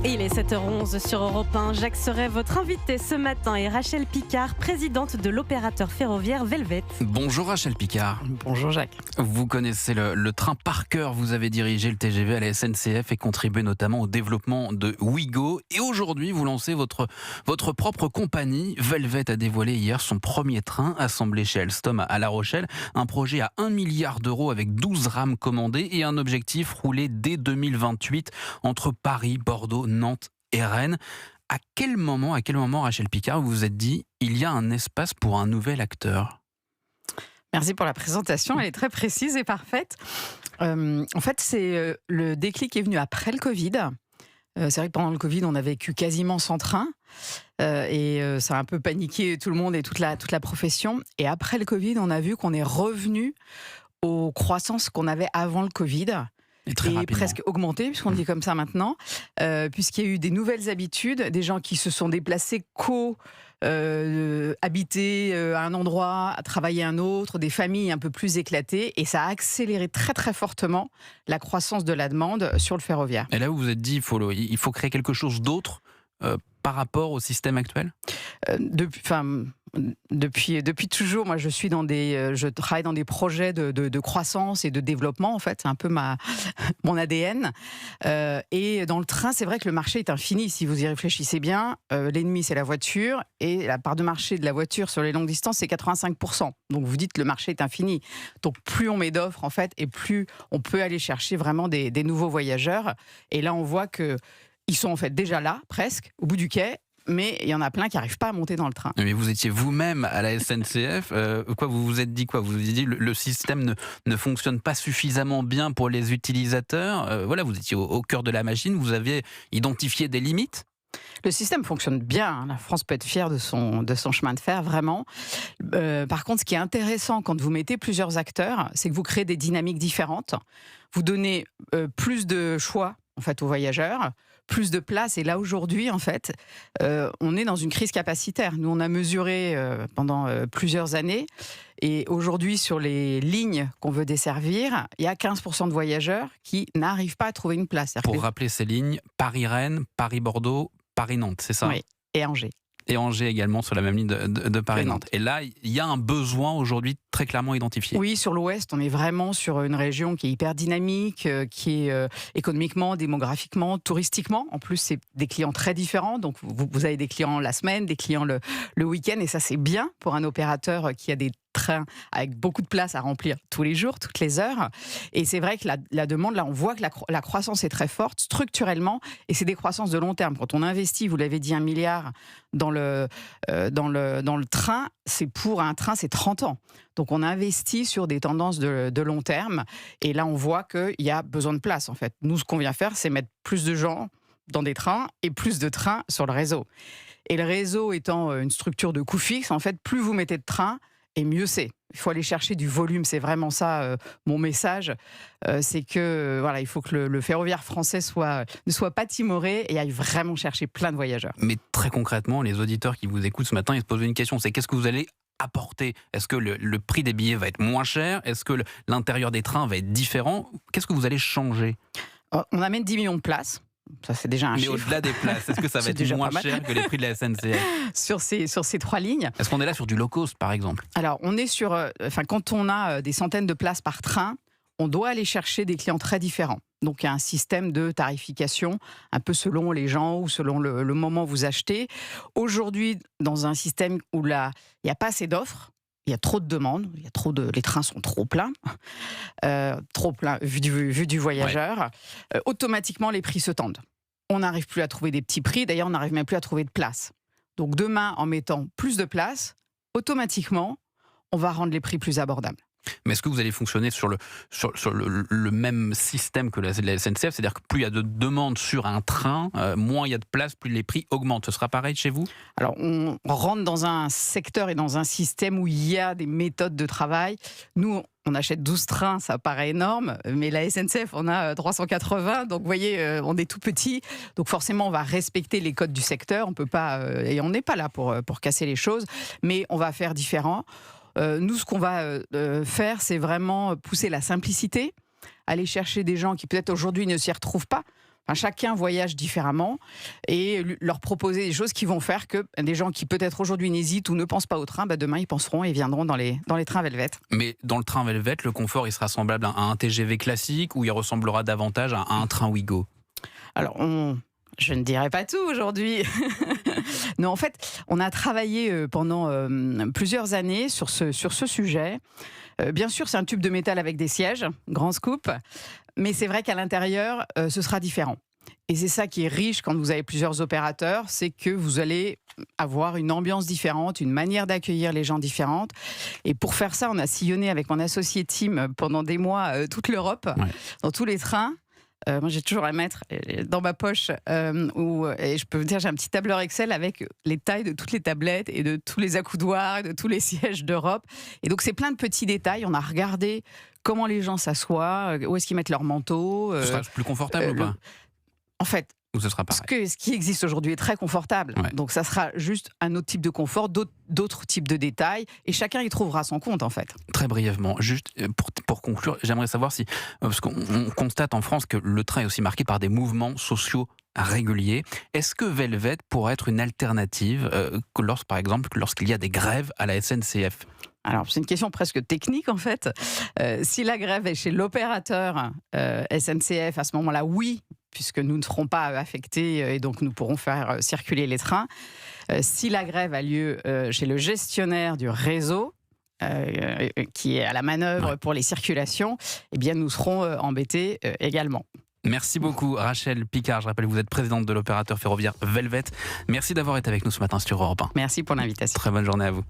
Et il est 7h11 sur Europe 1. Jacques Serret, votre invité ce matin, et Rachel Picard, présidente de l'opérateur ferroviaire Velvet. Bonjour Rachel Picard. Bonjour Jacques. Vous connaissez le train par cœur, vous avez dirigé le TGV à la SNCF et contribué notamment au développement de Ouigo. Et aujourd'hui, vous lancez votre propre compagnie. Velvet a dévoilé hier son premier train assemblé chez Alstom à La Rochelle. Un projet à 1 milliard d'euros avec 12 rames commandées et un objectif roulé dès 2028 entre Paris, Bordeaux, Nantes et Rennes. À quel moment, Rachel Picard, vous vous êtes dit il y a un espace pour un nouvel acteur ? Merci pour la présentation, elle est très précise et parfaite. En fait, c'est le déclic est venu après le Covid. C'est vrai que pendant le Covid, on a vécu quasiment sans train et ça a un peu paniqué tout le monde et toute la profession. Et après le Covid, on a vu qu'on est revenu aux croissances qu'on avait avant le Covid. Et presque augmenté, puisqu'on dit comme ça maintenant, puisqu'il y a eu des nouvelles habitudes, des gens qui se sont déplacés habiter à un endroit, à travailler à un autre, des familles un peu plus éclatées, et ça a accéléré très très fortement la croissance de la demande sur le ferroviaire. Et là, vous vous êtes dit il faut créer quelque chose d'autre par rapport au système actuel ? Depuis toujours, moi je travaille dans des projets de croissance et de développement, en fait, c'est un peu mon ADN. Et dans le train, c'est vrai que le marché est infini, si vous y réfléchissez bien. L'ennemi, c'est la voiture, et la part de marché de la voiture sur les longues distances, c'est 85%. Donc vous dites le marché est infini. Donc plus on met d'offres, en fait, et plus on peut aller chercher vraiment des nouveaux voyageurs. Et là, on voit que ils sont en fait déjà là, presque, au bout du quai, mais il y en a plein qui n'arrivent pas à monter dans le train. Mais vous étiez vous-même à la SNCF, vous vous êtes dit quoi ? Vous vous êtes dit le système ne fonctionne pas suffisamment bien pour les utilisateurs. Vous étiez au cœur de la machine, vous aviez identifié des limites ? Le système fonctionne bien, la France peut être fière de son chemin de fer, vraiment. Par contre, ce qui est intéressant quand vous mettez plusieurs acteurs, c'est que vous créez des dynamiques différentes. Vous donnez plus de choix en fait, aux voyageurs, plus de place. Et là, aujourd'hui, en fait, on est dans une crise capacitaire. Nous, on a mesuré pendant plusieurs années. Et aujourd'hui, sur les lignes qu'on veut desservir, il y a 15% de voyageurs qui n'arrivent pas à trouver une place. Pour rappeler ces lignes, Paris-Rennes, Paris-Bordeaux, Paris-Nantes, c'est ça ? Oui, et Angers. Et Angers également sur la même ligne de Paris-Nantes. Et là, il y a un besoin aujourd'hui très clairement identifié. Oui, sur l'Ouest, on est vraiment sur une région qui est hyper dynamique, qui est économiquement, démographiquement, touristiquement. En plus, c'est des clients très différents. Donc, vous avez des clients la semaine, des clients le week-end. Et ça, c'est bien pour un opérateur qui a des trains avec beaucoup de place à remplir tous les jours, toutes les heures. Et c'est vrai que la demande, là, on voit que la croissance est très forte structurellement, et c'est des croissances de long terme. Quand on investit, vous l'avez dit, 1 milliard dans le train, c'est pour un train, c'est 30 ans. Donc on investit sur des tendances de long terme, et là on voit qu'il y a besoin de place en fait. Nous, ce qu'on vient faire, c'est mettre plus de gens dans des trains et plus de trains sur le réseau. Et le réseau étant une structure de coût fixe, en fait, plus vous mettez de trains, et mieux c'est. Il faut aller chercher du volume, c'est vraiment ça mon message. C'est que il faut que le ferroviaire français ne soit pas timoré et aille vraiment chercher plein de voyageurs. Mais très concrètement, les auditeurs qui vous écoutent ce matin, ils se posent une question, c'est qu'est-ce que vous allez apporter ? Est-ce que le prix des billets va être moins cher ? Est-ce que l'intérieur des trains va être différent ? Qu'est-ce que vous allez changer ? On amène 10 millions de places. Ça, c'est déjà un chiffre. Mais au-delà des places, est-ce que ça va être moins cher que les prix de la SNCF ? Sur ces 3 lignes. Est-ce qu'on est là sur du low cost, par exemple ? Alors, on est sur... quand on a des centaines de places par train, on doit aller chercher des clients très différents. Donc, il y a un système de tarification, un peu selon les gens ou selon le moment où vous achetez. Aujourd'hui, dans un système où il n'y a pas assez d'offres, il y a trop de demandes, les trains sont trop pleins vu du voyageur. Ouais. Automatiquement, les prix se tendent. On n'arrive plus à trouver des petits prix. D'ailleurs, on n'arrive même plus à trouver de place. Donc demain, en mettant plus de place, automatiquement, on va rendre les prix plus abordables. Mais est-ce que vous allez fonctionner sur le même système que la SNCF ? C'est-à-dire que plus il y a de demandes sur un train, moins il y a de place, plus les prix augmentent. Ce sera pareil chez vous ? Alors, on rentre dans un secteur et dans un système où il y a des méthodes de travail. Nous, on achète 12 trains, ça paraît énorme, mais la SNCF, on a 380, donc vous voyez, on est tout petit. Donc forcément, on va respecter les codes du secteur. On peut pas, et on n'est pas là pour casser les choses, mais on va faire différent. Nous, ce qu'on va faire, c'est vraiment pousser la simplicité, aller chercher des gens qui peut-être aujourd'hui ne s'y retrouvent pas. chacun voyage différemment et leur proposer des choses qui vont faire que des gens qui peut-être aujourd'hui n'hésitent ou ne pensent pas au train, demain ils penseront et viendront dans les trains Velvet. Mais dans le train Velvet, le confort, il sera semblable à un TGV classique ou il ressemblera davantage à un train Ouigo? Alors, je ne dirai pas tout aujourd'hui. Non, en fait, on a travaillé pendant plusieurs années sur ce sujet. Bien sûr, c'est un tube de métal avec des sièges, grand scoop, mais c'est vrai qu'à l'intérieur, ce sera différent. Et c'est ça qui est riche quand vous avez plusieurs opérateurs, c'est que vous allez avoir une ambiance différente, une manière d'accueillir les gens différente. Et pour faire ça, on a sillonné avec mon associé Tim pendant des mois toute l'Europe, dans tous les trains. Moi, j'ai toujours à mettre dans ma poche et je peux vous dire, j'ai un petit tableur Excel avec les tailles de toutes les tablettes et de tous les accoudoirs et de tous les sièges d'Europe. Et donc, c'est plein de petits détails. On a regardé comment les gens s'assoient, où est-ce qu'ils mettent leur manteau. Ce sera plus confortable ou pas? En fait, ou ce sera pareil? ce qui existe aujourd'hui est très confortable. Ouais. Donc, ça sera juste un autre type de confort, d'autres types de détails. Et chacun y trouvera son compte, en fait. Très brièvement, juste pour conclure, j'aimerais savoir si, parce qu'on constate en France que le train est aussi marqué par des mouvements sociaux réguliers. Est-ce que Velvet pourrait être une alternative, par exemple, lorsqu'il y a des grèves à la SNCF? Alors, c'est une question presque technique, en fait. Si la grève est chez l'opérateur SNCF, à ce moment-là, oui, puisque nous ne serons pas affectés et donc nous pourrons faire circuler les trains. Si la grève a lieu chez le gestionnaire du réseau, qui est à la manœuvre pour les circulations, eh bien, nous serons embêtés également. Merci beaucoup Rachel Picard, je rappelle que vous êtes présidente de l'opérateur ferroviaire Velvet. Merci d'avoir été avec nous ce matin sur Europe 1. Merci pour l'invitation. Très bonne journée à vous.